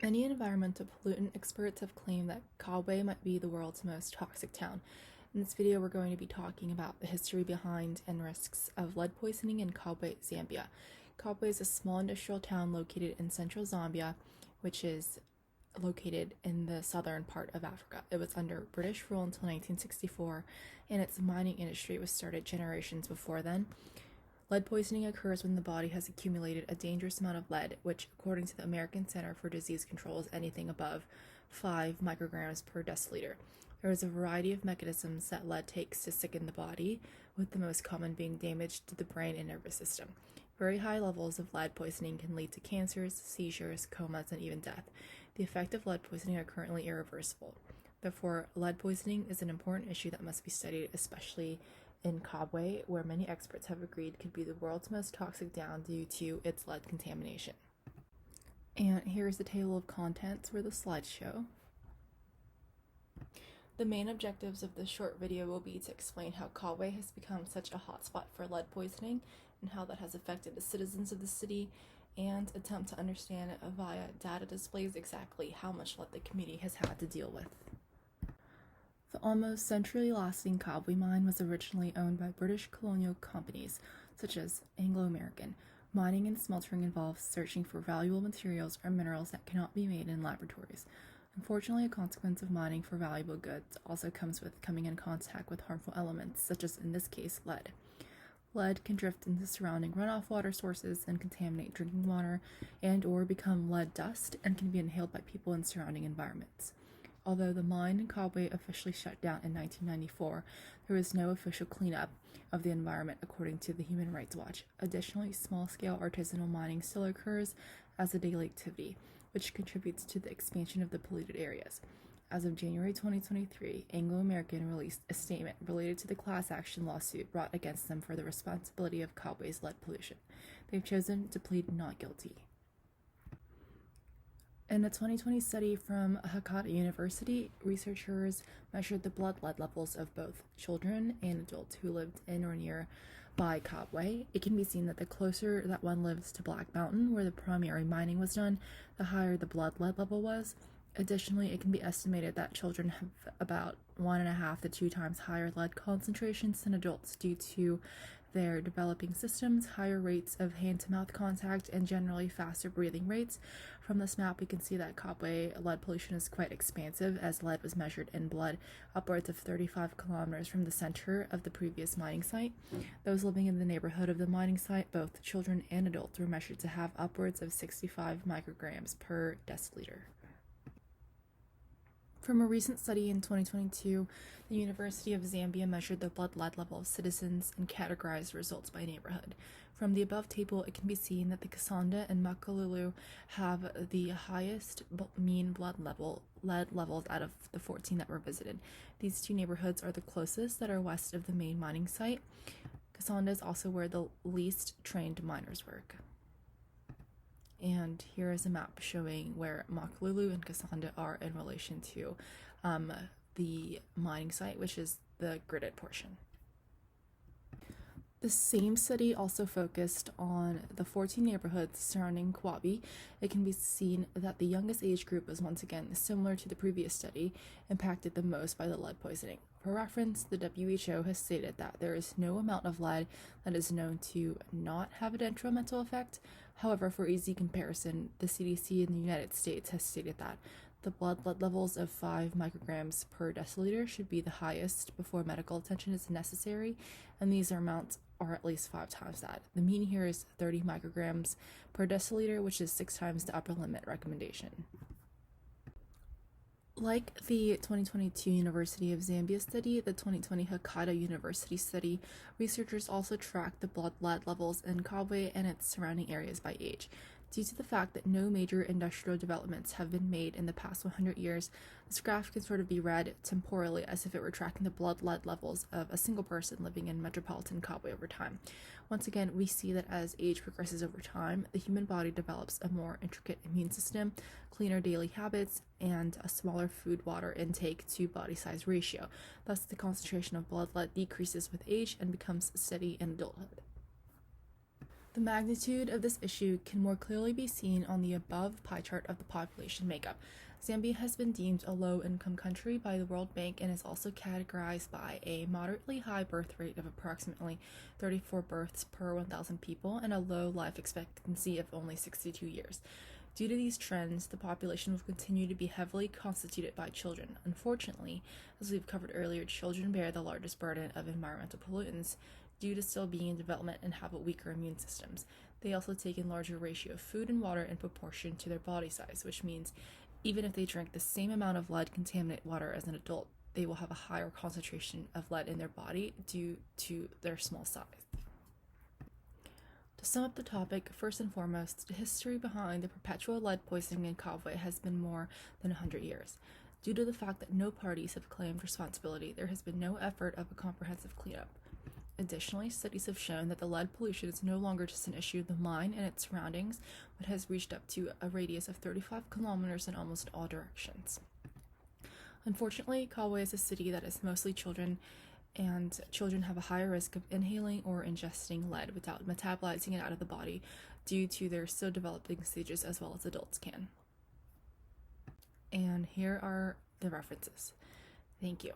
Many environmental pollutant experts have claimed that Kabwe might be the world's most toxic town. In this video, we're going to be talking about the history behind and risks of lead poisoning in Kabwe, Zambia. Kabwe is a small industrial town located in central Zambia, which is located in the southern part of Africa. It was under British rule until 1964, and its mining industry was started generations before then. Lead poisoning occurs when the body has accumulated a dangerous amount of lead, which, according to the American Center for Disease Control, is anything above 5 micrograms per deciliter. There is a variety of mechanisms that lead takes to sicken the body, with the most common being damage to the brain and nervous system. Very high levels of lead poisoning can lead to cancers, seizures, comas, and even death. The effects of lead poisoning are currently irreversible. Therefore, lead poisoning is an important issue that must be studied, especially in Kabwe, where many experts have agreed could be the world's most toxic town due to its lead contamination. And here's the table of contents for the slideshow. The main objectives of this short video will be to explain how Kabwe has become such a hotspot for lead poisoning and how that has affected the citizens of the city, and attempt to understand via data displays exactly how much lead the community has had to deal with. The almost century-lasting Kabwe mine was originally owned by British colonial companies, such as Anglo-American. Mining and smelting involves searching for valuable materials or minerals that cannot be made in laboratories. Unfortunately, a consequence of mining for valuable goods also comes with coming in contact with harmful elements, such as, in this case, lead. Lead can drift into surrounding runoff water sources and contaminate drinking water and/or become lead dust and can be inhaled by people in surrounding environments. Although the mine in Kabwe officially shut down in 1994, there was no official cleanup of the environment according to the Human Rights Watch. Additionally, small-scale artisanal mining still occurs as a daily activity, which contributes to the expansion of the polluted areas. As of January 2023, Anglo-American released a statement related to the class action lawsuit brought against them for the responsibility of Kabwe's lead pollution. They've chosen to plead not guilty. In a 2020 study from Hakata University, researchers measured the blood lead levels of both children and adults who lived in or nearby Kabwe. It can be seen that the closer that one lives to Black Mountain, where the primary mining was done, the higher the blood lead level was. Additionally, it can be estimated that children have about 1.5 to 2 times higher lead concentrations than adults due to their developing systems, higher rates of hand-to-mouth contact, and generally faster breathing rates. From this map, we can see that Kabwe lead pollution is quite expansive, as lead was measured in blood upwards of 35 kilometers from the center of the previous mining site. Those living in the neighborhood of the mining site, both children and adults, were measured to have upwards of 65 micrograms per deciliter. From a recent study in 2022, the University of Zambia measured the blood lead level of citizens and categorized results by neighborhood. From the above table, it can be seen that the Kasanda and Makalulu have the highest mean lead levels out of the 14 that were visited. These two neighborhoods are the closest that are west of the main mining site. Kasanda is also where the least trained miners work. And here is a map showing where Makalulu and Kasanda are in relation to the mining site, which is the gridded portion. The same study also focused on the 14 neighborhoods surrounding Kabwe. It can be seen that the youngest age group was once again similar to the previous study, impacted the most by the lead poisoning. For reference, the WHO has stated that there is no amount of lead that is known to not have a detrimental effect. However, for easy comparison, the CDC in the United States has stated that the blood lead levels of 5 micrograms per deciliter should be the highest before medical attention is necessary, and these amounts are at least 5 times that. The mean here is 30 micrograms per deciliter, which is 6 times the upper limit recommendation. Like the 2022 University of Zambia study, the 2020 Hakata University study, researchers also tracked the blood lead levels in Kabwe and its surrounding areas by age. Due to the fact that no major industrial developments have been made in the past 100 years, this graph can sort of be read temporally as if it were tracking the blood lead levels of a single person living in metropolitan Kabwe over time. Once again, we see that as age progresses over time, the human body develops a more intricate immune system, cleaner daily habits, and a smaller food-water intake to body size ratio. Thus, the concentration of blood lead decreases with age and becomes steady in adulthood. The magnitude of this issue can more clearly be seen on the above pie chart of the population makeup. Zambia has been deemed a low-income country by the World Bank and is also categorized by a moderately high birth rate of approximately 34 births per 1,000 people and a low life expectancy of only 62 years. Due to these trends, the population will continue to be heavily constituted by children. Unfortunately, as we've covered earlier, children bear the largest burden of environmental pollutants due to still being in development and have weaker immune systems. They also take in larger ratio of food and water in proportion to their body size, which means even if they drink the same amount of lead-contaminated water as an adult, they will have a higher concentration of lead in their body due to their small size. To sum up the topic, first and foremost, the history behind the perpetual lead poisoning in Kabwe has been more than 100 years. Due to the fact that no parties have claimed responsibility, there has been no effort of a comprehensive cleanup. Additionally, studies have shown that the lead pollution is no longer just an issue of the mine and its surroundings, but has reached up to a radius of 35 kilometers in almost all directions. Unfortunately, Kabwe is a city that is mostly children, and children have a higher risk of inhaling or ingesting lead without metabolizing it out of the body due to their still developing stages as well as adults can. And here are the references. Thank you.